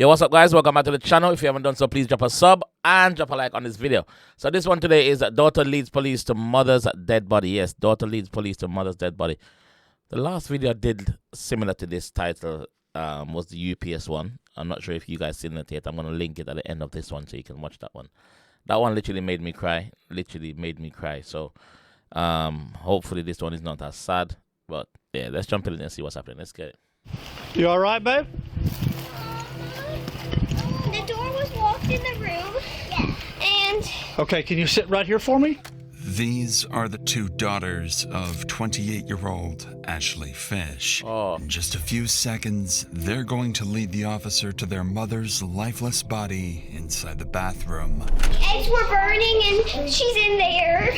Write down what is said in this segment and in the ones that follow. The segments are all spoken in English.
Yo, what's up, guys? Welcome back to the channel. If you haven't done so, please drop a sub and drop a like on this video. So this one today is daughter leads police to mother's dead body. Yes, daughter leads police to mother's dead body. The last video I did similar to this title was the UPS one. I'm not sure if you guys seen it yet. I'm going to link it at the end of this one so you can watch that one. That one literally made me cry. Literally made me cry. So hopefully this one is not as sad. But yeah, let's jump in and see what's happening. Let's get it. You all right, babe? The door was locked in the room. Yeah. And... Okay, can you sit right here for me? These are the two daughters of 28-year-old Ashley Fish. In just a few seconds, they're going to lead the officer to their mother's lifeless body inside the bathroom. Eggs were burning and she's in there.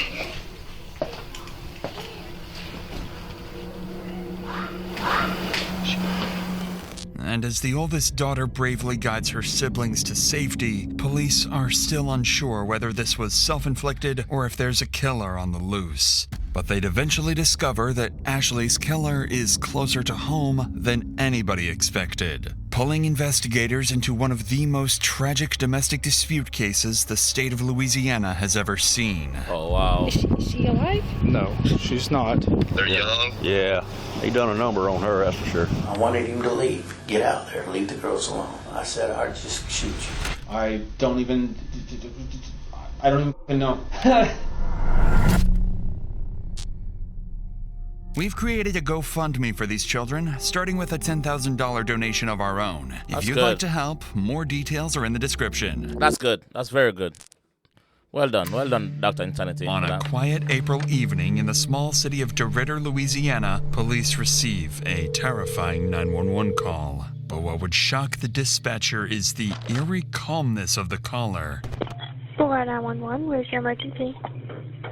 And as the oldest daughter bravely guides her siblings to safety, police are still unsure whether this was self-inflicted or if there's a killer on the loose. But they'd eventually discover that Ashley's killer is closer to home than anybody expected, pulling investigators into one of the most tragic domestic dispute cases the state of Louisiana has ever seen. Oh, wow. Is she alive? No, she's not. They're young? Yeah, he done a number on her, that's for sure. I wanted him to leave. Get out there. Leave the girls alone. I said I'd just shoot you. I don't even know. We've created a GoFundMe for these children, starting with a $10,000 donation of our own. If you'd like to help, more details are in the description. That's good. That's very good. Well done, Dr. Insanity. On a quiet April evening in the small city of DeRidder, Louisiana, police receive a terrifying 911 call. But what would shock the dispatcher is the eerie calmness of the caller. 911, where's your emergency?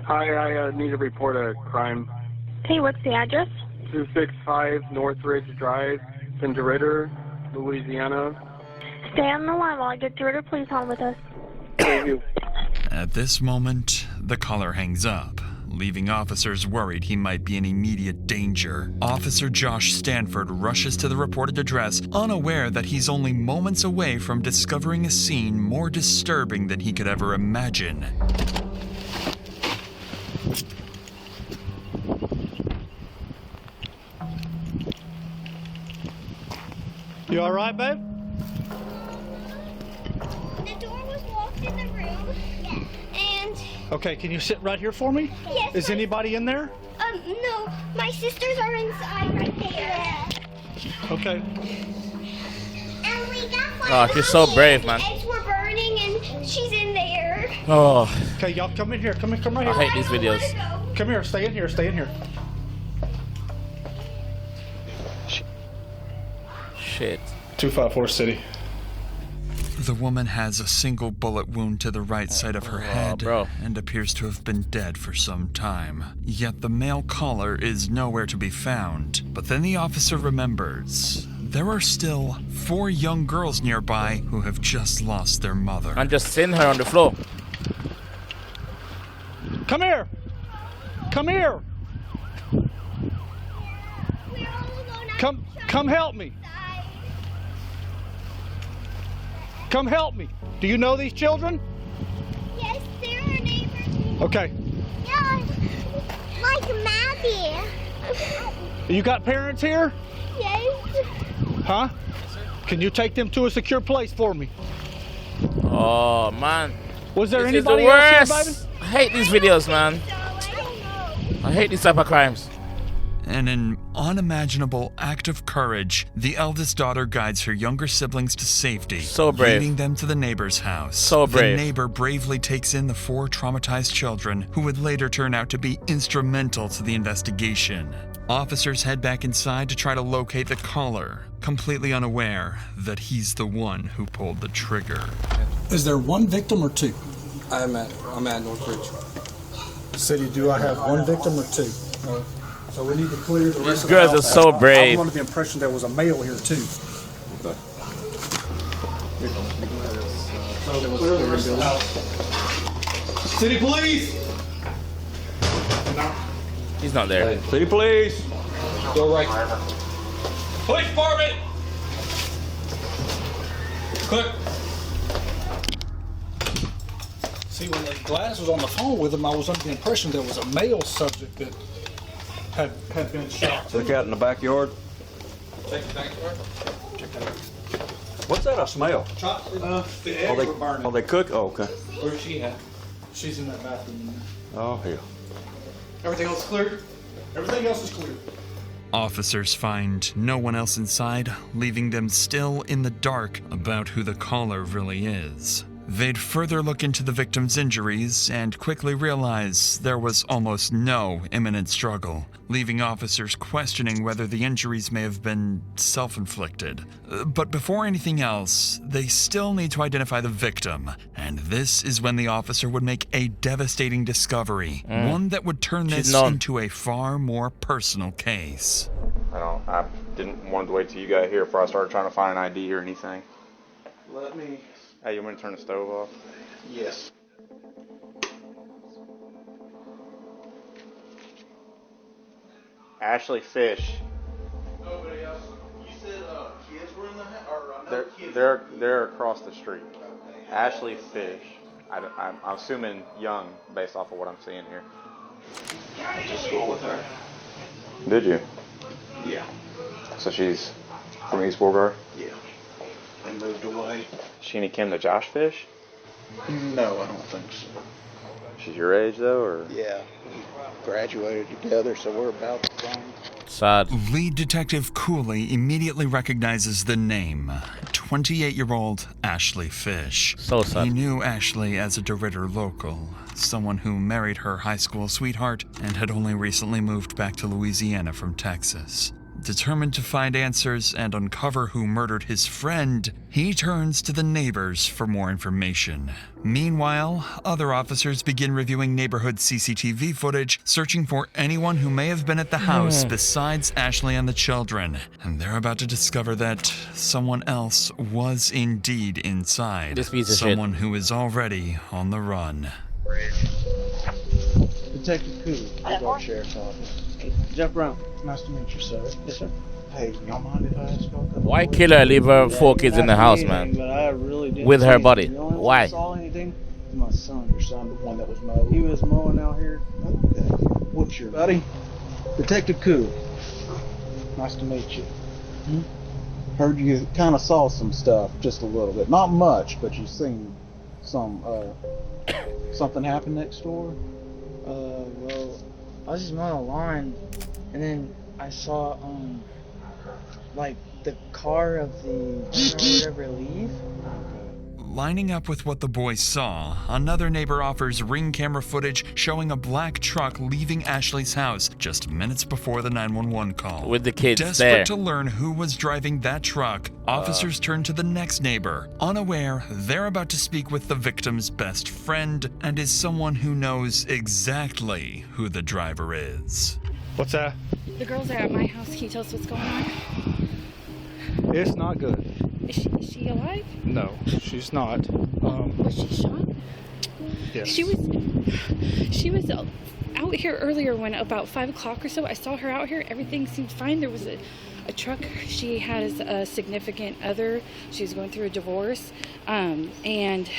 Hi, I need to report a crime. Hey, what's the address? 265 Northridge Drive, in DeRidder, Louisiana. Stay on the line while I get DeRidder Police on with us. Thank you. At this moment, the caller hangs up, leaving officers worried he might be in immediate danger. Officer Josh Stanford rushes to the reported address, unaware that he's only moments away from discovering a scene more disturbing than he could ever imagine. You all right, babe? The door was locked in the room. Yeah. And... Okay, can you sit right here for me? Yes. Is anybody in there? No. My sisters are inside right there. Okay. And we got one. Oh, she's so brave, man. Eggs were burning and she's in there. Oh, Okay, y'all come in here. Come right I here. hate these videos. Come here. Stay in here. Stay in here. Shit. 254 City. The woman has a single bullet wound to the right side of her head and appears to have been dead for some time. Yet the male caller is nowhere to be found. But then the officer remembers there are still 4 young girls nearby who have just lost their mother. And just send her on the floor. Come here. Come here. We're all alone. Come help me. Come help me. Do you know these children? Yes, they're our neighbors. Okay. Yeah, like Maddie. You got parents here? Yes. Huh? Can you take them to a secure place for me? Oh, man. Was there This is the anybody else here, worst. I hate these videos, man. I hate these type of crimes. In an unimaginable act of courage, the eldest daughter guides her younger siblings to safety, So brave. leading them to the neighbor's house. So brave. The neighbor bravely takes in the 4 traumatized children, who would later turn out to be instrumental to the investigation. Officers head back inside to try to locate the caller, completely unaware that he's the one who pulled the trigger. Is there one victim or 2? I'm at Northridge. City, do I have one victim or 2? So we need to clear the rest of the Girls are house so out. brave. I'm under the impression there was a male here too. City Police! He's not there. City police! Go right. Police department! Quick. See, when Gladys was on the phone with him, I was under the impression there was a male subject that had been shot. Look out in the backyard. Check the backyard. What's that I smell? The eggs were burning. Oh, they cook? Oh, okay. Where's she at? She's in that bathroom. Oh, hell. Everything else clear? Everything else is clear. Officers find no one else inside, leaving them still in the dark about who the caller really is. They'd further look into the victim's injuries and quickly realize there was almost no imminent struggle, leaving officers questioning whether the injuries may have been self-inflicted. But before anything else, they still need to identify the victim, and this is when the officer would make a devastating discovery, one that would turn this into a far more personal case. I didn't want to wait till you got here before I started trying to find an ID or anything. Let me. Hey, you want me to turn the stove off? Yes. Ashley Fish. Nobody else. You said kids were in the house, or They're across the street. Ashley Fish. I'm assuming young based off of what I'm seeing here. I went to school with her. Did you? Yeah. So she's from East Beauregard? Yeah. They moved away. Is she any kin to Josh Fish? No, I don't think so. She's your age though, or? Yeah. We graduated together, so we're about the same. Sad. Lead Detective Cooley immediately recognizes the name, 28-year-old Ashley Fish. So sad. He knew Ashley as a DeRidder local, someone who married her high school sweetheart and had only recently moved back to Louisiana from Texas. Determined to find answers and uncover who murdered his friend, he turns to the neighbors for more information. Meanwhile, other officers begin reviewing neighborhood CCTV footage, searching for anyone who may have been at the house besides Ashley and the children. And they're about to discover that someone else was indeed inside. This piece of someone who is already on the run. Detective 𝐂𝐂𝐓𝐈𝐎𝐍, Sheriff's Office. Jeff Brown. Nice to meet you, sir. Yes, sir. Hey, y'all mind if I ask y'all a couple Why questions? kill her, leave her 4 kids in the house, man? But I really didn't With see her anything. body. The only one Why? I saw anything was my son, your son, the one that was mowing. He was mowing out here. Okay. What's your buddy? Detective 𝐂𝐂𝐓. Nice to meet you. Heard you kind of saw some stuff, just a little bit. Not much, but you seen some, something happen next door? Well, I was just mowing the lawn, and then I saw, like, the car of the owner or whatever leave. Lining up with what the boys saw, another neighbor offers ring camera footage showing a black truck leaving Ashley's house just minutes before the 911 call. With the kids Desperate there. to learn who was driving that truck, officers turn to the next neighbor, unaware they're about to speak with the victim's best friend and is someone who knows exactly who the driver is. What's that? The girls are at my house. Can you tell us what's going on? It's not good. Is she alive? No, she's not. Was she shot? Yes. She was out here earlier when about 5 o'clock or so. I saw her out here. Everything seemed fine. There was a truck. She has a significant other. She was going through a divorce, and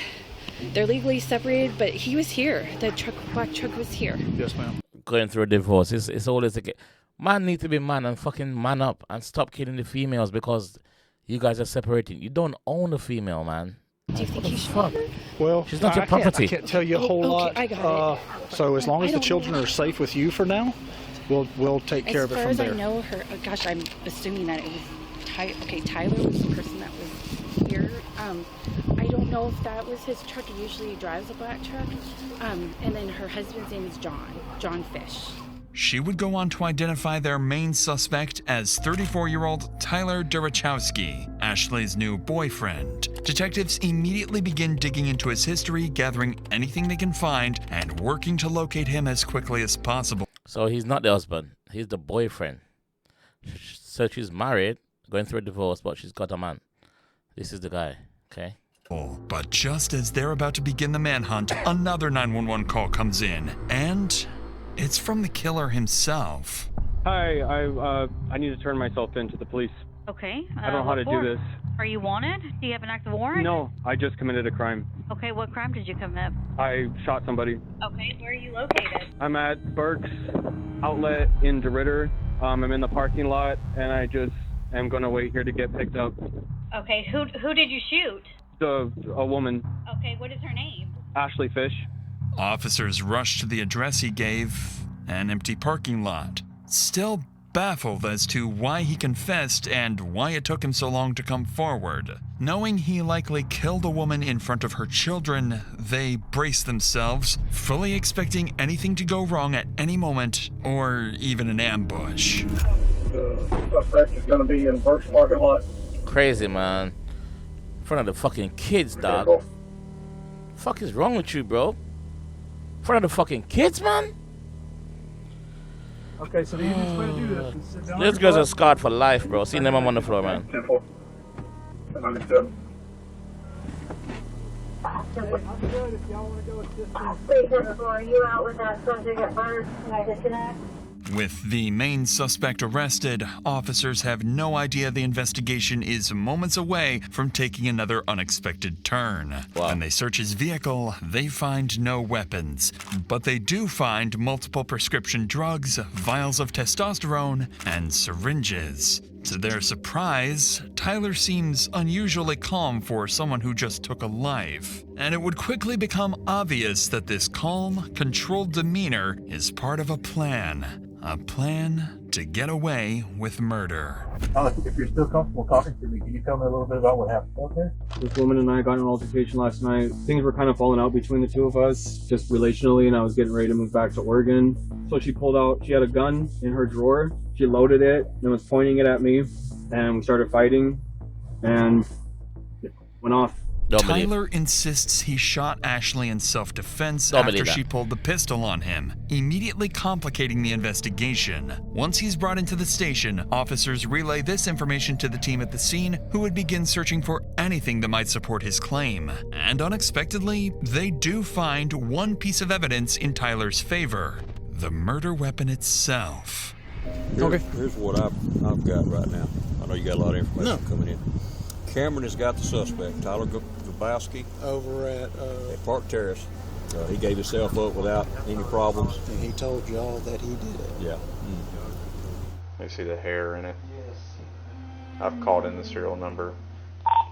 they're legally separated. But he was here. The black truck was here. Yes, ma'am. Going through a divorce. It's always like, man need to be man and fucking man up and stop killing the females because you guys are separating. You don't own a female, man. Do you think he shot her? Well, she's not your property. I can't tell you a whole lot. I got it. So as long as I the don't children know. are safe with you for now, we'll take care of it from As far there. as I know, her. Gosh, I'm assuming that it was Tyler was the person that was here. I don't know if that was his truck. He usually drives a black truck. And then her husband's name is John Fish. She would go on to identify their main suspect as 34-year-old Tyler Durachowski, Ashley's new boyfriend. Detectives immediately begin digging into his history, gathering anything they can find, and working to locate him as quickly as possible. So he's not the husband. He's the boyfriend. So she's married, going through a divorce, but she's got a man. This is the guy, okay? But just as they're about to begin the manhunt, another 911 call comes in, and it's from the killer himself. Hi, I need to turn myself in to the police. Okay. I don't know how to do this. Are you wanted? Do you have an active warrant? No, I just committed a crime. Okay, what crime did you commit? I shot somebody. Okay, where are you located? I'm at Burke's Outlet in DeRidder. I'm in the parking lot, and I just am going to wait here to get picked up. Okay, who did you shoot? A woman. Okay, what is her name? Ashley Fish. Officers rushed to the address he gave, an empty parking lot. Still baffled as to why he confessed and why it took him so long to come forward. Knowing he likely killed a woman in front of her children, they braced themselves, fully expecting anything to go wrong at any moment, or even an ambush. Suspect is going to be in Burke's parking lot. Crazy, man. In front of the fucking kids, dog. Fuck is wrong with you, bro? In front of the fucking kids, man? Okay, so the easiest way to do this is sit down. These girls are scarred for life, bro. See them on the floor, man. With the main suspect arrested, officers have no idea the investigation is moments away from taking another unexpected turn. Wow. When they search his vehicle, they find no weapons, but they do find multiple prescription drugs, vials of testosterone, and syringes. To their surprise, Tyler seems unusually calm for someone who just took a life, and it would quickly become obvious that this calm, controlled demeanor is part of a plan to get away with murder. If you're still comfortable talking to me, can you tell me a little bit about what happened out there? This woman and I got in an altercation last night. Things were kind of falling out between the two of us, just relationally, and I was getting ready to move back to Oregon. So she pulled out, she had a gun in her drawer. She loaded it and was pointing it at me, and we started fighting, and it went off. Tyler insists he shot Ashley in self-defense after she pulled the pistol on him, immediately complicating the investigation. Once he's brought into the station, officers relay this information to the team at the scene, who would begin searching for anything that might support his claim. And unexpectedly, they do find one piece of evidence in Tyler's favor: the murder weapon itself. Here's what I've got right now. I know you got a lot of information coming in. Cameron has got the suspect, Tyler Grabowski, over at Park Terrace. He gave himself up without any problems. And he told y'all that he did it. Yeah. You see the hair in it. I've called in the serial number.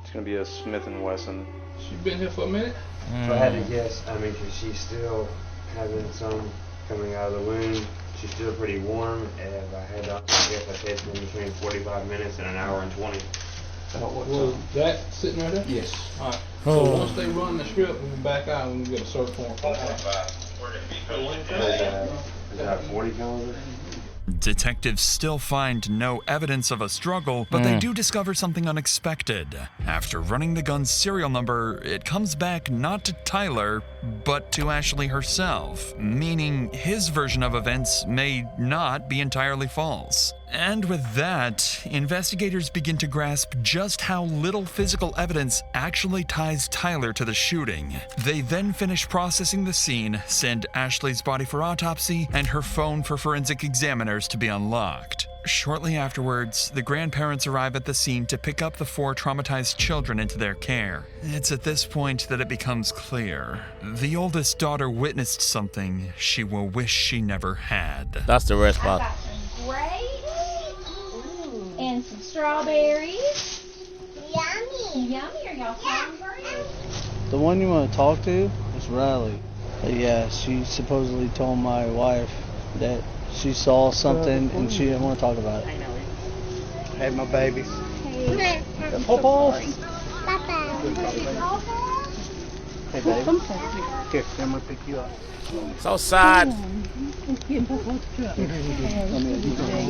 It's going to be a Smith & Wesson. She been here for a minute? If I had to guess, I mean, she's still having some coming out of the wound. She's still pretty warm, and if I had to guess, I'd say it's been between 45 minutes and an hour and 20. Well, that sitting right there? Yes. All right. So once they run the strip, we can back out and we can get a search warrant. Is that 40 caliber? Detectives still find no evidence of a struggle, but they do discover something unexpected. After running the gun's serial number, it comes back not to Tyler, but to Ashley herself, meaning his version of events may not be entirely false. And with that, investigators begin to grasp just how little physical evidence actually ties Tyler to the shooting. They then finish processing the scene, send Ashley's body for autopsy, and her phone for forensic examiners to be unlocked. Shortly afterwards, the grandparents arrive at the scene to pick up the 4 traumatized children into their care. It's at this point that it becomes clear. The oldest daughter witnessed something she will wish she never had. That's the worst part. Grapes and some strawberries. Yummy. Yummy. Are y'all hungry? The one you want to talk to is Riley. Yeah, she supposedly told my wife that she saw something and she didn't want to talk about it. I know. Hey, my babies. Hey. Pop-off. Bye-bye. Hey, baby. Here, I'm going to pick you up. So sad.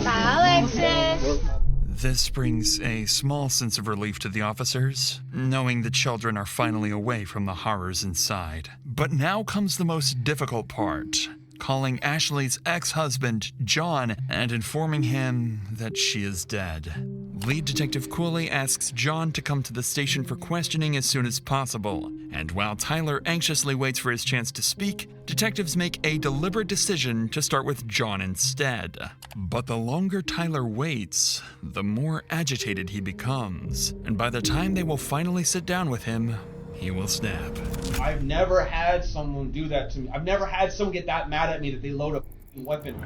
Bye, Alexis. This brings a small sense of relief to the officers, knowing the children are finally away from the horrors inside. But now comes the most difficult part: calling Ashley's ex-husband, John, and informing him that she is dead. Lead Detective Cooley asks John to come to the station for questioning as soon as possible. And while Tyler anxiously waits for his chance to speak, detectives make a deliberate decision to start with John instead. But the longer Tyler waits, the more agitated he becomes. And by the time they will finally sit down with him, he will snap. I've never had someone do that to me. I've never had someone get that mad at me that they load a weapon.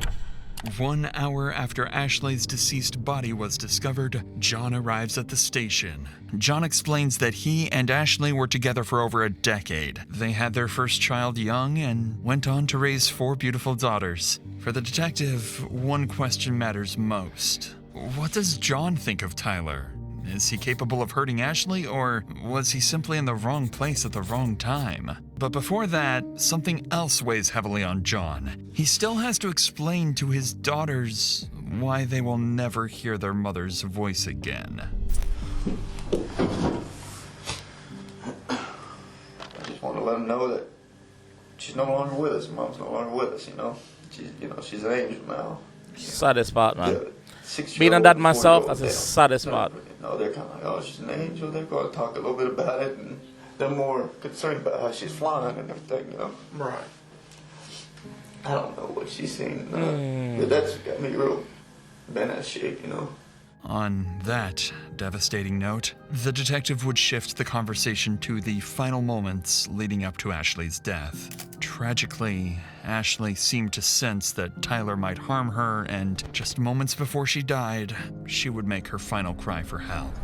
1 hour after Ashley's deceased body was discovered, John arrives at the station. John explains that he and Ashley were together for over a decade. They had their first child young and went on to raise 4 beautiful daughters. For the detective, one question matters most. What does John think of Tyler? Is he capable of hurting Ashley, or was he simply in the wrong place at the wrong time? But before that, something else weighs heavily on John. He still has to explain to his daughters why they will never hear their mother's voice again. I just want to let them know that she's no longer with us. Mom's no longer with us, you know. She's an angel now. Saddest part, man. Yeah, being a dad myself, that's the saddest part. No, they're kind of like, oh, she's an angel. They're going to talk a little bit about it, and they're more concerned about how she's flying and everything, you know. Right. I don't know what she's seen, but that's got me real bent out of shape, you know. On that devastating note, the detective would shift the conversation to the final moments leading up to Ashley's death. Tragically, Ashley seemed to sense that Tyler might harm her, and just moments before she died, she would make her final cry for help.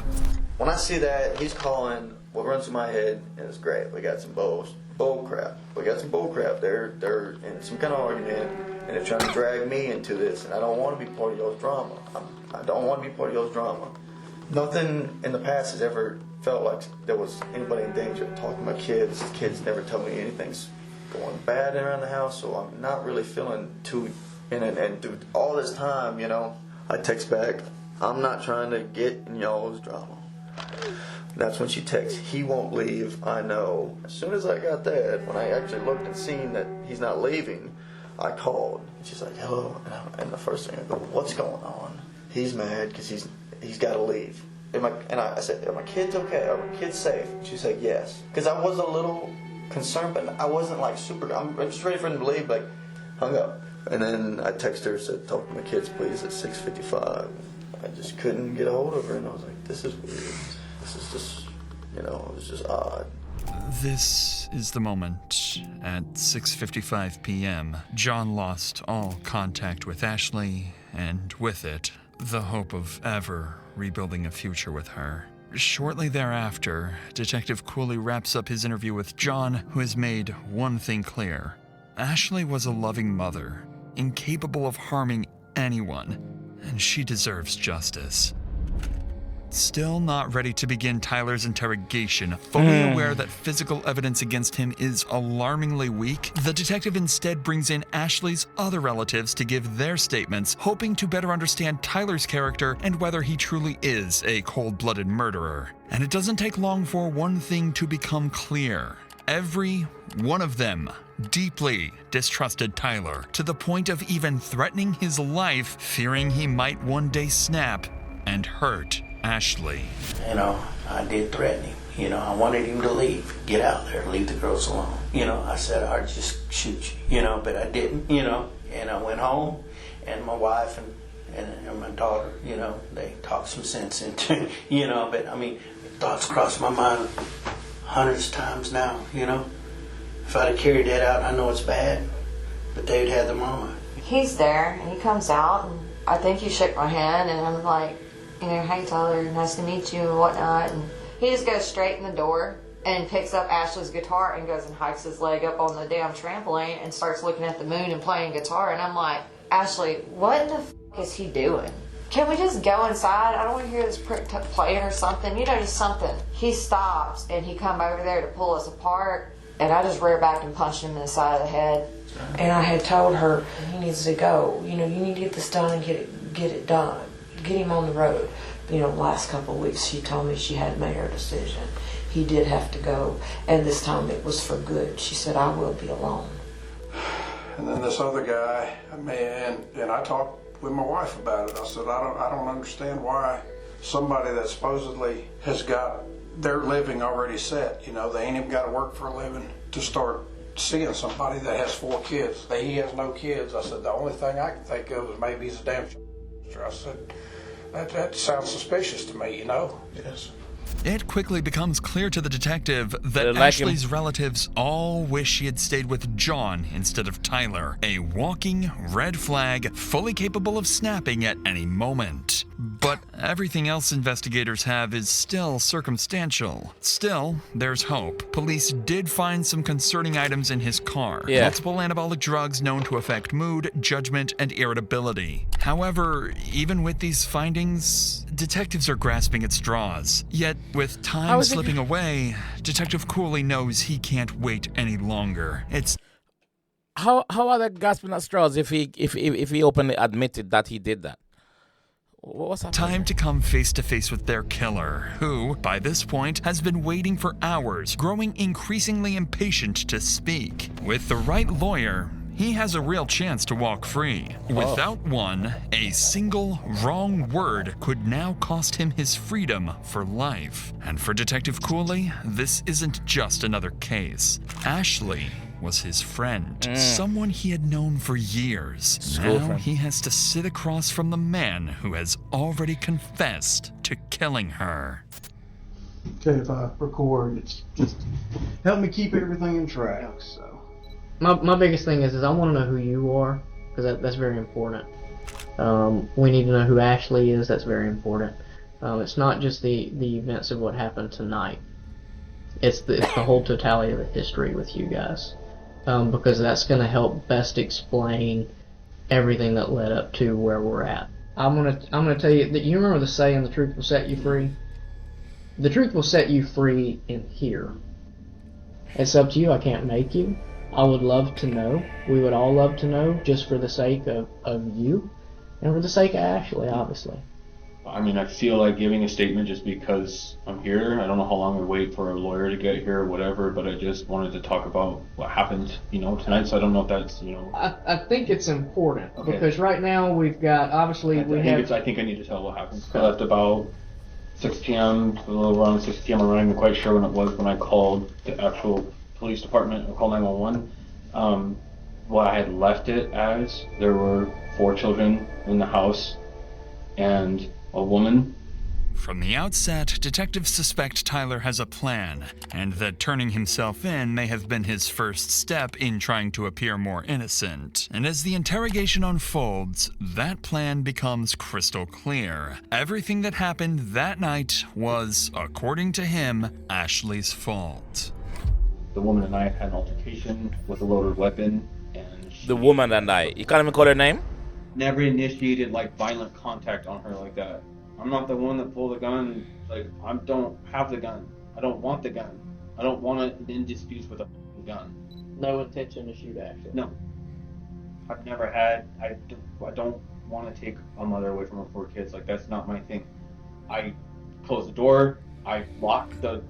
When I see that, he's calling, what runs through my head, and it's great. We got some bull crap. We got some bull crap. They're in some kind of argument, and they're trying to drag me into this, and I don't want to be part of y'all's drama. I don't want to be part of y'all's drama. Nothing in the past has ever felt like there was anybody in danger. Talking to my kids. Kids never tell me anything's going bad around the house, so I'm not really feeling too in it. And through all this time, you know, I text back, I'm not trying to get in y'all's drama. That's when she texts, he won't leave, I know. As soon as I got that, when I actually looked and seen that he's not leaving, I called. And she's like, hello. And the first thing I go, what's going on? He's mad because he's got to leave. And I said, are my kids okay? Are my kids safe? And she said, yes. Because I was a little concerned, but I wasn't like super, I'm just ready for him to leave, like, hung up. And then I texted her, said, talk to my kids, please, at 6:55. I just couldn't get a hold of her, and I was like, this is weird. This is just, you know, it was just odd. This is the moment. At 6:55 p.m., John lost all contact with Ashley, and with it, the hope of ever rebuilding a future with her. Shortly thereafter, Detective Cooley wraps up his interview with John, who has made one thing clear. Ashley was a loving mother, incapable of harming anyone, and she deserves justice. Still not ready to begin Tyler's interrogation, fully aware that physical evidence against him is alarmingly weak, the detective instead brings in Ashley's other relatives to give their statements, hoping to better understand Tyler's character and whether he truly is a cold-blooded murderer. And it doesn't take long for one thing to become clear. Every one of them deeply distrusted Tyler, to the point of even threatening his life, fearing he might one day snap and hurt Ashley. You know, I did threaten him. You know, I wanted him to leave. Get out there, leave the girls alone. You know, I said I'd just shoot you, you know, but I didn't, you know. And I went home, and my wife and my daughter, you know, they talked some sense into, you know, but I mean, thoughts crossed my mind hundreds of times now, you know. If I'd have carried that out, I know it's bad, but they'd had the mama. He's there, and he comes out, and I think he shook my hand, and I'm like, you know, hey Tyler, nice to meet you and whatnot. And he just goes straight in the door and picks up Ashley's guitar and goes and hikes his leg up on the damn trampoline and starts looking at the moon and playing guitar. And I'm like, Ashley, what in the f*** is he doing? Can we just go inside? I don't want to hear this prick playing or something. You know, just something. He stops and he come over there to pull us apart. And I just rear back and punched him in the side of the head. And I had told her, he needs to go. You know, you need to get this done and get it done. Get him on the road. You know, the last couple of weeks she told me she had made her decision. He did have to go, and this time it was for good. She said, I will be alone. And then this other guy, and I talked with my wife about it. I said, I don't understand why somebody that supposedly has got their living already set. You know, they ain't even got to work for a living to start seeing somebody that has 4 kids. He has no kids. I said, the only thing I can think of is maybe he's a damn I said, that sounds suspicious to me, you know? Yes. It quickly becomes clear to the detective that like Ashley's relatives all wish she had stayed with John instead of Tyler, a walking red flag fully capable of snapping at any moment. But everything else investigators have is still circumstantial. Still, there's hope. Police did find some concerning items in his car. Yeah. Multiple anabolic drugs known to affect mood, judgment, and irritability. However, even with these findings, detectives are grasping at straws. Yet, with time slipping away, Detective Cooley knows he can't wait any longer. It's how are they grasping at straws if he openly admitted that he did that? What's happening? Time to come face to face with their killer, who, by this point, has been waiting for hours, growing increasingly impatient to speak. With the right lawyer, he has a real chance to walk free. Without one, a single wrong word could now cost him his freedom for life. And for Detective Cooley, this isn't just another case. Ashley was his friend, someone he had known for years. Now he has to sit across from the man who has already confessed to killing her. Okay, if I record, it's just help me keep everything in track, so. My biggest thing is I want to know who you are, because that's very important. We need to know who Ashley is. That's very important. It's not just the events of what happened tonight. It's the whole totality of the history with you guys, because that's going to help best explain everything that led up to where we're at. I'm gonna tell you that you remember the saying, "The truth will set you free." The truth will set you free in here. It's up to you. I can't make you. I would love to know. We would all love to know, just for the sake of you, and for the sake of Ashley, obviously. I mean, I feel like giving a statement just because I'm here. I don't know how long we wait for a lawyer to get here or whatever, but I just wanted to talk about what happened, tonight, so I don't know if that's, I think it's important, because right now we've got, obviously, I think I need to tell what happened. I left about 6 p.m., a little around 6 p.m. I'm not even quite sure when it was when I called the actual police department or called 911. What I had left it as, there were 4 children in the house and a woman. From the outset, detectives suspect Tyler has a plan, and that turning himself in may have been his first step in trying to appear more innocent. And as the interrogation unfolds, that plan becomes crystal clear. Everything that happened that night was, according to him, Ashley's fault. The woman and I had an altercation with a loaded weapon, and the woman and I. You can't even call her name? Never initiated violent contact on her like that. I'm not the one that pulled the gun. I don't have the gun. I don't want the gun. I don't want to in disputes with a gun. No intention to shoot Ashley. No. I've never had. I don't want to take a mother away from her 4 kids. That's not my thing. I closed the door. I locked the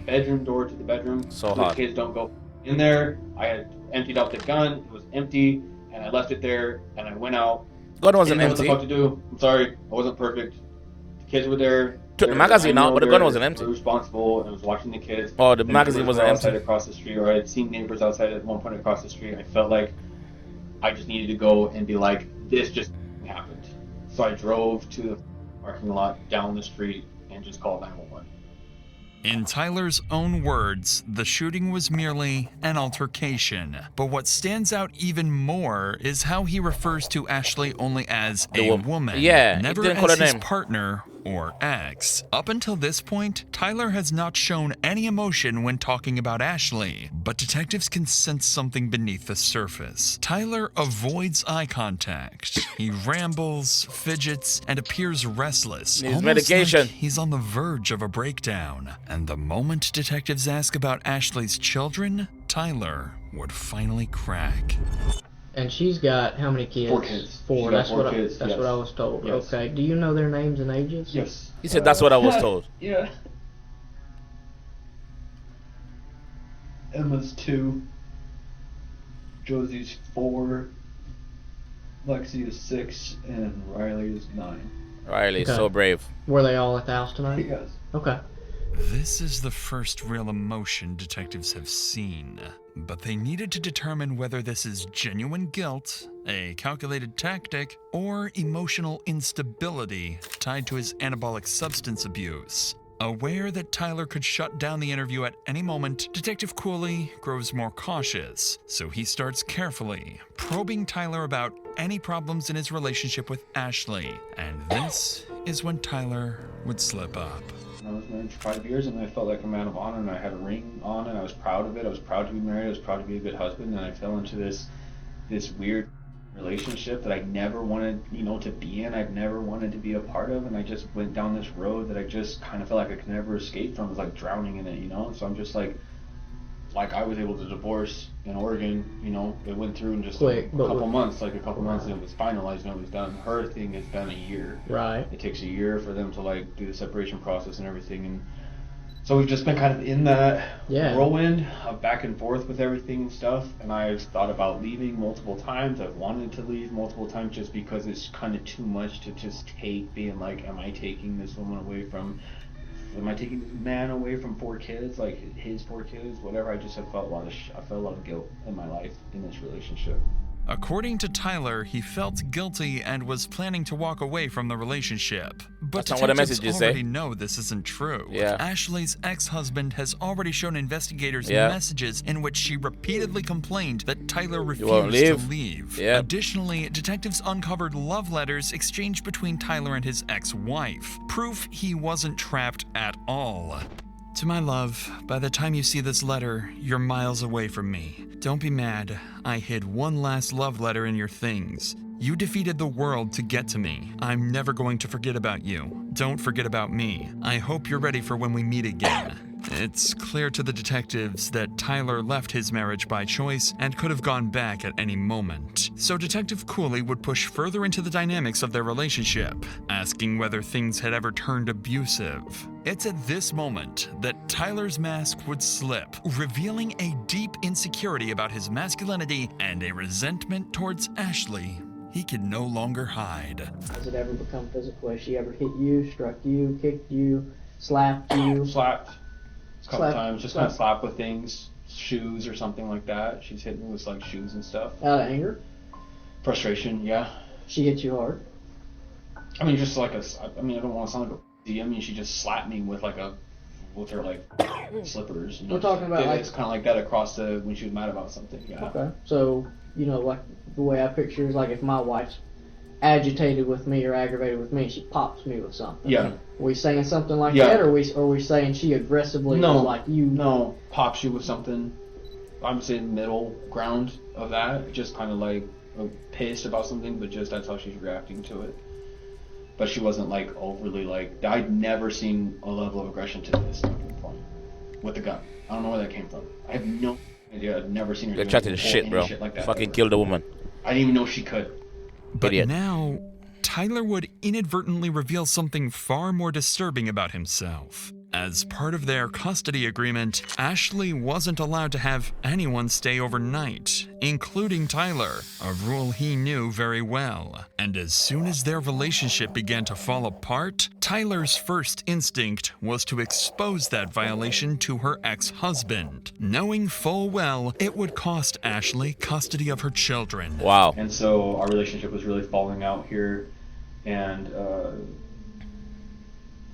bedroom door to the bedroom so the kids don't go in there. I had emptied out the gun. It was empty, and I left it there. And I went out. Gun wasn't empty. empty. What the fuck to do? I'm sorry. I wasn't perfect. The kids were there. Took the magazine out, but the gun wasn't empty. I was responsible, and I was watching the kids. Oh, the magazine wasn't empty. Outside across the street, or I had seen neighbors outside at one point across the street. I felt like I just needed to go and be like, this just happened. So I drove to the parking lot down the street and just called 911. In Tyler's own words, the shooting was merely an altercation. But what stands out even more is how he refers to Ashley only as a woman, never as his partner or ex. Up until this point, Tyler has not shown any emotion when talking about Ashley, but detectives can sense something beneath the surface. Tyler avoids eye contact. He rambles, fidgets, and appears restless. Needs medication. Like he's on the verge of a breakdown. And the moment detectives ask about Ashley's children, Tyler would finally crack. And she's got how many kids? 4 kids. 4. That's what kids, that's what I was told. Yes. Okay. Do you know their names and ages? Yes. He said that's what I was told. Yeah. Emma's 2. Josie's 4. Lexi is 6, and Riley is 9. Riley, so brave. Were they all at the house tonight? Yes. Okay. This is the first real emotion detectives have seen, but they needed to determine whether this is genuine guilt, a calculated tactic, or emotional instability tied to his anabolic substance abuse. Aware that Tyler could shut down the interview at any moment, Detective Cooley grows more cautious, so he starts carefully probing Tyler about any problems in his relationship with Ashley. And this is when Tyler would slip up. I was married for 5 years, and I felt like a man of honor, and I had a ring on, and I was proud of it. I was proud to be married. I was proud to be a good husband, and I fell into this weird relationship that I never wanted, to be in. I've never wanted to be a part of, and I just went down this road that I just kind of felt like I could never escape from. I was like drowning in it, So I'm just like I was able to divorce in Oregon, it went through in just a couple months, and it was finalized and it was done. Her thing has been a year. Right. It takes a year for them to do the separation process and everything, and so we've just been kind of in that whirlwind of back and forth with everything and stuff, and I've thought about leaving multiple times. I've wanted to leave multiple times just because it's kind of too much to just take, being like, am I taking this woman away from, am I taking this man away from 4 kids, like his 4 kids, whatever. I just have felt I felt a lot of guilt in my life in this relationship. According to Tyler, he felt guilty and was planning to walk away from the relationship. But That's not what the detectives messages already say. know this isn't true. Yeah. Ashley's ex-husband has already shown investigators messages in which she repeatedly complained that Tyler refused to leave. Yeah. Additionally, detectives uncovered love letters exchanged between Tyler and his ex-wife, proof he wasn't trapped at all. To my love, by the time you see this letter, you're miles away from me. Don't be mad. I hid one last love letter in your things. You defeated the world to get to me. I'm never going to forget about you. Don't forget about me. I hope you're ready for when we meet again. It's clear to the detectives that Tyler left his marriage by choice and could have gone back at any moment. So Detective Cooley would push further into the dynamics of their relationship, asking whether things had ever turned abusive. It's at this moment that Tyler's mask would slip, revealing a deep insecurity about his masculinity and a resentment towards Ashley he could no longer hide. Has it ever become physical? Has she ever hit you, struck you, kicked you, slapped you? Slapped. A couple times, just kind of slap with things, shoes or something like that. She's hit me with shoes and stuff. Out of anger? Frustration, yeah. She hit you hard? I mean, just I don't want to sound like a, she just slapped me with her slippers. We're talking about it's kind of like that across when she was mad about something, yeah. Okay, so, the way I picture is if my wife's agitated with me or aggravated with me, she pops me with something. Yeah. Are we saying something like that, or are we saying she aggressively was like you? No, pops you with something. I'm saying middle ground of that, just kind of pissed about something, but just that's how she's reacting to it. But she wasn't overly I'd never seen a level of aggression to this point with the gun. I don't know where that came from. I have no idea. I've never seen her. You're chatting shit, bro. Shit like that Fucking ever. kill the woman. I didn't even know she could. But now, Tyler would inadvertently reveal something far more disturbing about himself. As part of their custody agreement, Ashley wasn't allowed to have anyone stay overnight, including Tyler, a rule he knew very well. And as soon as their relationship began to fall apart, Tyler's first instinct was to expose that violation to her ex-husband, knowing full well it would cost Ashley custody of her children. Wow. And so our relationship was really falling out here, and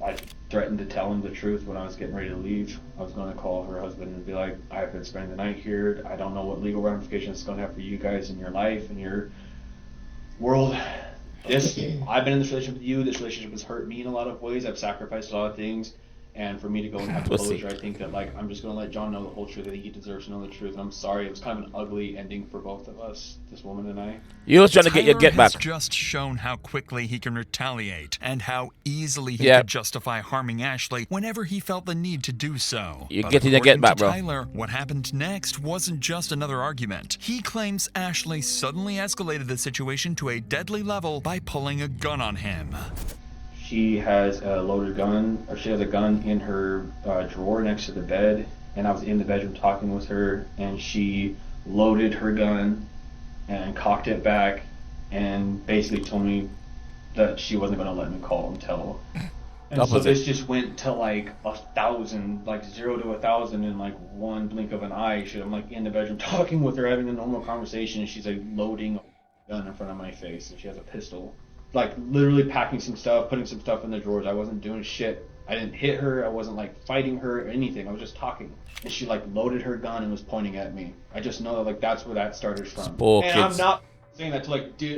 I threatened to tell him the truth when I was getting ready to leave. I was going to call her husband and be like, I've been spending the night here. I don't know what legal ramifications it's going to have for you guys in your life and your world. I've been in this relationship with you. This relationship has hurt me in a lot of ways. I've sacrificed a lot of things. And for me to go and have closure, I think that I'm just going to let John know the whole truth, that he deserves to know the truth. And I'm sorry, it was kind of an ugly ending for both of us, this woman and I. You was trying to get your get back. Tyler has just shown how quickly he can retaliate and how easily he could justify harming Ashley whenever he felt the need to do so. You're getting your get back, bro. Tyler, what happened next wasn't just another argument. He claims Ashley suddenly escalated the situation to a deadly level by pulling a gun on him. She has a loaded gun, or she has a gun in her drawer next to the bed, and I was in the bedroom talking with her, and she loaded her gun and cocked it back and basically told me that she wasn't gonna let me call and tell. And so this just went to like 1,000, like 0 to 1,000 in like one blink of an eye. I'm like in the bedroom talking with her, having a normal conversation, and she's like loading a gun in front of my face, and she has a pistol. Like literally packing some stuff, putting some stuff in the drawers. I wasn't doing shit. I didn't hit her. I wasn't like fighting her or anything. I was just talking, and she like loaded her gun and was pointing at me. I just know that like that's where that started from. And I'm not saying that to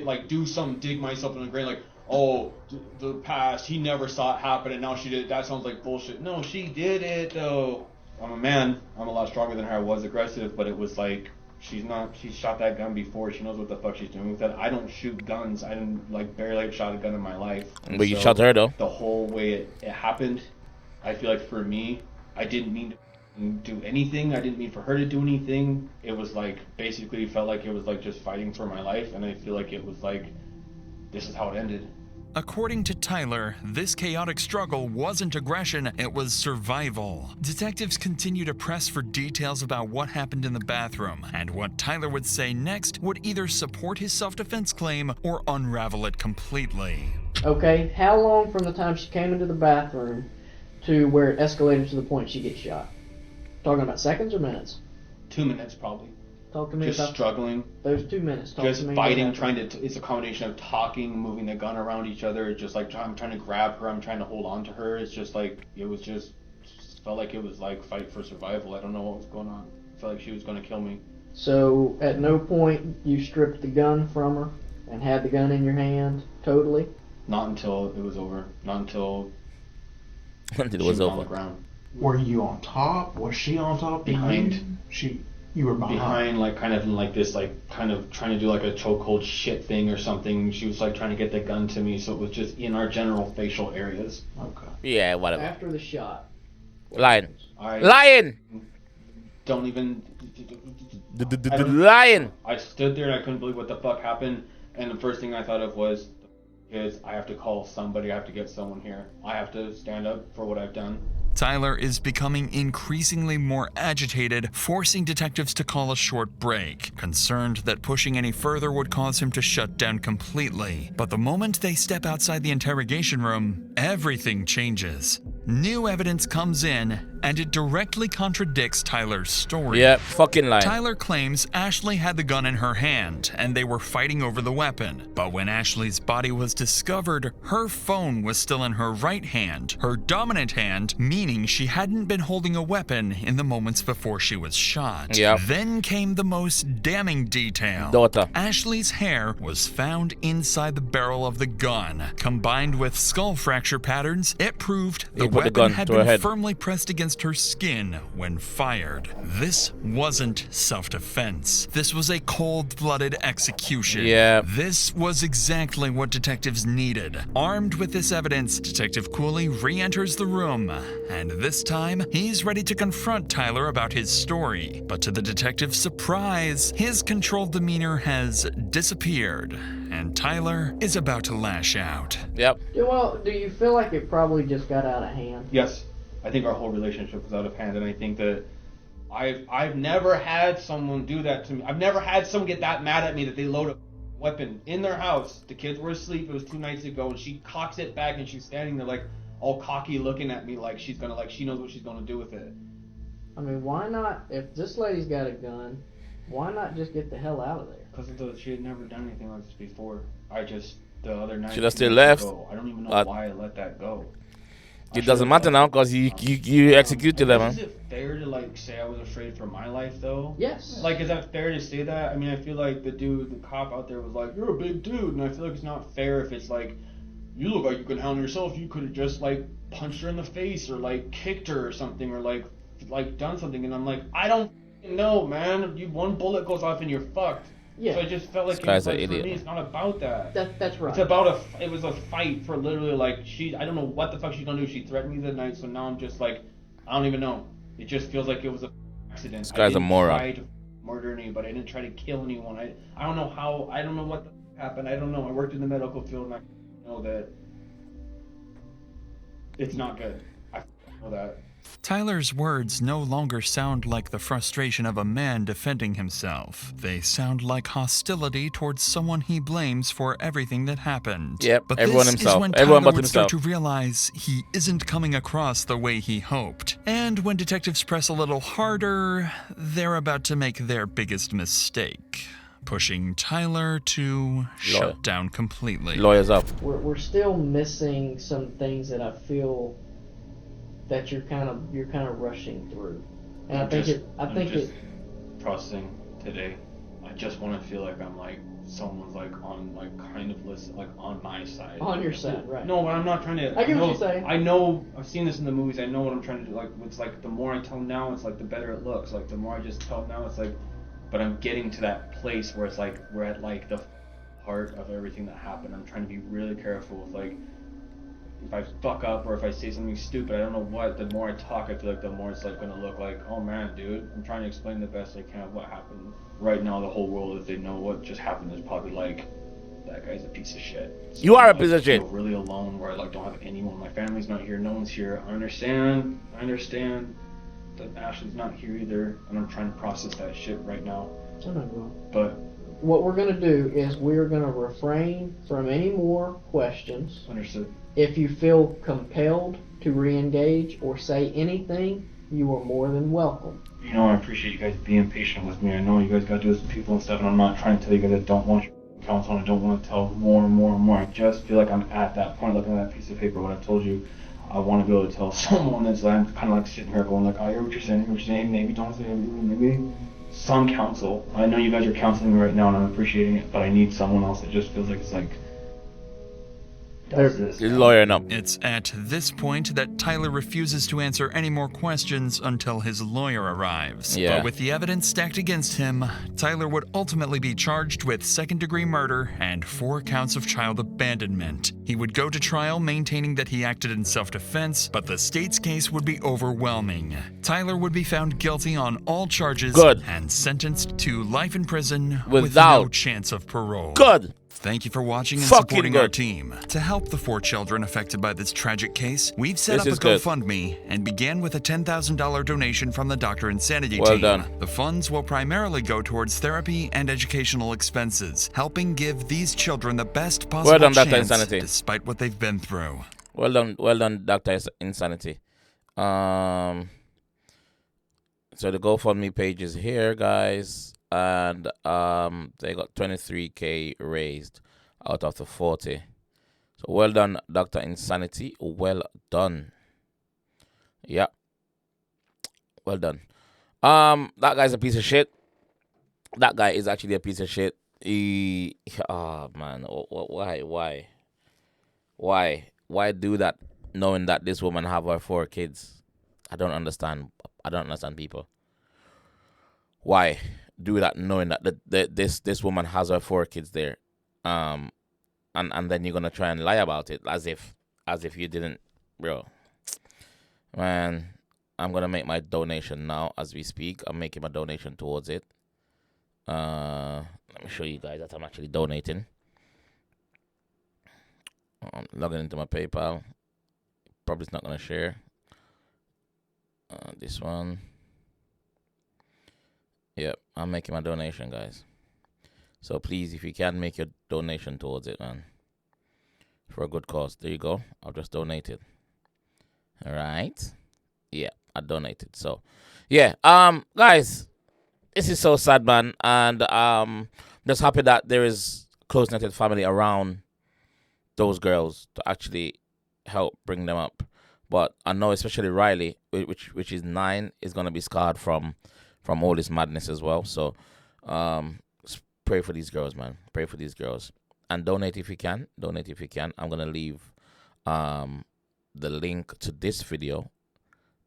like do something, dig myself in the grave, like, oh, the past, he never saw it happen and now she did it. That sounds like bullshit. No, she did it though. I'm a man. I'm a lot stronger than her. I was aggressive, but it was like, she shot that gun before. She knows what the fuck she's doing with it. I don't shoot guns. I didn't like barely shot a gun in my life. And but you shot her though. The whole way it happened, I feel like for me, I didn't mean to do anything. I didn't mean for her to do anything. It was like, basically felt like it was like just fighting for my life, and I feel like it was like, this is how it ended. According to Tyler, this chaotic struggle wasn't aggression, it was survival. Detectives continue to press for details about what happened in the bathroom, and what Tyler would say next would either support his self-defense claim or unravel it completely. Okay, how long from the time she came into the bathroom to where it escalated to the point she gets shot? Talking about seconds or minutes? 2 minutes probably. Talk to me just about struggling. Those 2 minutes. Just fighting, trying to. It's a combination of talking, moving the gun around each other. Just like I'm trying to grab her, I'm trying to hold on to her. It's just like it was just felt like it was like fight for survival. I don't know what was going on. I felt like she was going to kill me. So at no point you stripped the gun from her and had the gun in your hand totally? Not until it was over. Not until it was over. On the ground. Were you on top? Was she on top? Behind. You were behind, like kind of in like this, like kind of trying to do like a chokehold shit thing or something. She was like trying to get the gun to me, so it was just in our general facial areas. Okay. Yeah, whatever. After the shot. Lying. Lying. Don't even. Lying. I stood there and I couldn't believe what the fuck happened. And the first thing I thought of was, kids, I have to call somebody. I have to get someone here. I have to stand up for what I've done. Tyler is becoming increasingly more agitated, forcing detectives to call a short break, concerned that pushing any further would cause him to shut down completely. But the moment they step outside the interrogation room, everything changes. New evidence comes in, and it directly contradicts Tyler's story. Yeah, fucking lie. Tyler claims Ashley had the gun in her hand, and they were fighting over the weapon. But when Ashley's body was discovered, her phone was still in her right hand, her dominant hand, meaning she hadn't been holding a weapon in the moments before she was shot. Yep. Then came the most damning detail. Daughter. Ashley's hair was found inside the barrel of the gun. Combined with skull fracture patterns, it proved the weapon had been firmly pressed against her skin when fired. This wasn't self-defense. This was a cold-blooded execution. Yeah. This was exactly what detectives needed. Armed with this evidence, Detective Cooley re-enters the room, and this time, he's ready to confront Tyler about his story. But to the detective's surprise, his controlled demeanor has disappeared, and Tyler is about to lash out. Yep. Well, do you feel like it probably just got out of hand? Yes. I think our whole relationship was out of hand, and I think that I've never had someone do that to me. I've never had someone get that mad at me that they load a weapon in their house. The kids were asleep. It was 2 nights ago, and she cocks it back, and she's standing there like all cocky, looking at me like she's gonna, like she knows what she's gonna do with it. I mean, why not? If this lady's got a gun, why not just get the hell out of there? Because she had never done anything like this before. The other night. Should have still left. I don't even know why I let that go. It doesn't matter now because you executed them, man. Is it fair to like say I was afraid for my life though? Yes. Like, is that fair to say that? I mean, I feel like the cop out there was like, "You're a big dude," and I feel like it's not fair if it's like, "You look like you could handle yourself. You could have just like punched her in the face or like kicked her or something or like done something." And I'm like, I don't know, man. One bullet goes off and you're fucked. Yeah. So I just felt like, This guy's an for idiot. me, it's not about that. That's right. It's about it was a fight for literally like I don't know what the fuck she's gonna do. She threatened me that night, so now I'm just like, I don't even know. It just feels like it was an accident. This guy's a moron. I didn't try to murder anybody. I didn't try to kill anyone. I don't know how. I don't know what happened. I don't know. I worked in the medical field, and I know that it's not good. I know that. Tyler's words no longer sound like the frustration of a man defending himself. They sound like hostility towards someone he blames for everything that happened. Yep, But everyone this himself. is when Everyone Tyler but would start himself. to realize he isn't coming across the way he hoped. And when detectives press a little harder, they're about to make their biggest mistake. Pushing Tyler to shut down completely. Lawyers up. We're still missing some things that I feel that you're kind of rushing through, and I think it. Processing today. I just want to feel like I'm like someone's like on like kind of listen like on my side. On your side, right? No, but I'm not trying to. I get what you're saying. I know. I've seen this in the movies. I know what I'm trying to do. Like it's like the more I tell now, it's like the better it looks. Like the more I just tell now, it's like. But I'm getting to that place where it's like we're at like the heart of everything that happened. I'm trying to be really careful with like. If I fuck up or if I say something stupid, I don't know what, the more I talk, I feel like the more it's like gonna look like, oh man, dude, I'm trying to explain the best I can of what happened. Right now, the whole world, if they know what just happened, is probably like, that guy's a piece of shit. So You are a like, piece of shit. I feel really alone, where I like don't have anyone. My family's not here, no one's here. I understand that Ashley's not here either, and I'm trying to process that shit right now. But what we're gonna do is we're gonna refrain from any more questions. Understood. If you feel compelled to re-engage or say anything, you are more than welcome. You know, I appreciate you guys being patient with me. I know you guys gotta do this with people and stuff, and I'm not trying to tell you guys I don't want your counsel and I don't want to tell more and more and more. I just feel like I'm at that point, looking at that piece of paper, what I've told you. I want to be able to tell someone that's like, I'm kind of like sitting here going like, I hear what you're saying, maybe don't say everything, maybe some counsel. I know you guys are counseling me right now and I'm appreciating it, but I need someone else that just feels like it's like, Lawyer up. It's at this point that Tyler refuses to answer any more questions until his lawyer arrives. Yeah. But with the evidence stacked against him, Tyler would ultimately be charged with second-degree murder and 4 counts of child abandonment. He would go to trial maintaining that he acted in self-defense, but the state's case would be overwhelming. Tyler would be found guilty on all charges and sentenced to life in prison with no chance of parole. Good. Thank you for watching and Fucking supporting good. our team. To help the 4 children affected by this tragic case, we've set This up a is good. GoFundMe and began with a $10,000 donation from the Dr. Insanity Well team. done. The funds will primarily go towards therapy and educational expenses, helping give these children the best possible Well done, Dr. chance Insanity. despite what they've been through. Well done, Dr. Insanity. So the GoFundMe page is here, guys, and they got 23K raised out of the 40. So well done, Dr. Insanity. Well done. Yeah. Well done. That guy's a piece of shit. That guy is actually a piece of shit. Oh man, why do that knowing that this woman have her 4 kids? I don't understand people. Why do that knowing that this woman has her 4 kids there? And then you're gonna try and lie about it as if you didn't, bro. Man, I'm gonna make my donation now as we speak. I'm making my donation towards it. Let me show you guys that I'm actually donating. I'm logging into my PayPal. Probably it's not gonna share. This one. Yep, I'm making my donation, guys. So please, if you can, make your donation towards it, man. For a good cause. There you go. I'll just donate it. All right. Yeah, I donated. So, yeah. Guys, this is so sad, man. And just happy that there is close-knitted family around those girls to actually help bring them up. But I know especially Riley, which is 9, is gonna be scarred from all this madness as well. So, pray for these girls, man. Pray for these girls. And donate if you can. Donate if you can. I'm going to leave the link to this video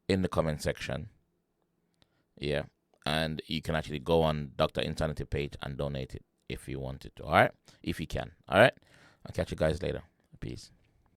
in the comment section. Yeah. And you can actually go on Dr. Insanity page and donate it if you wanted to. All right? If you can. All right? I'll catch you guys later. Peace.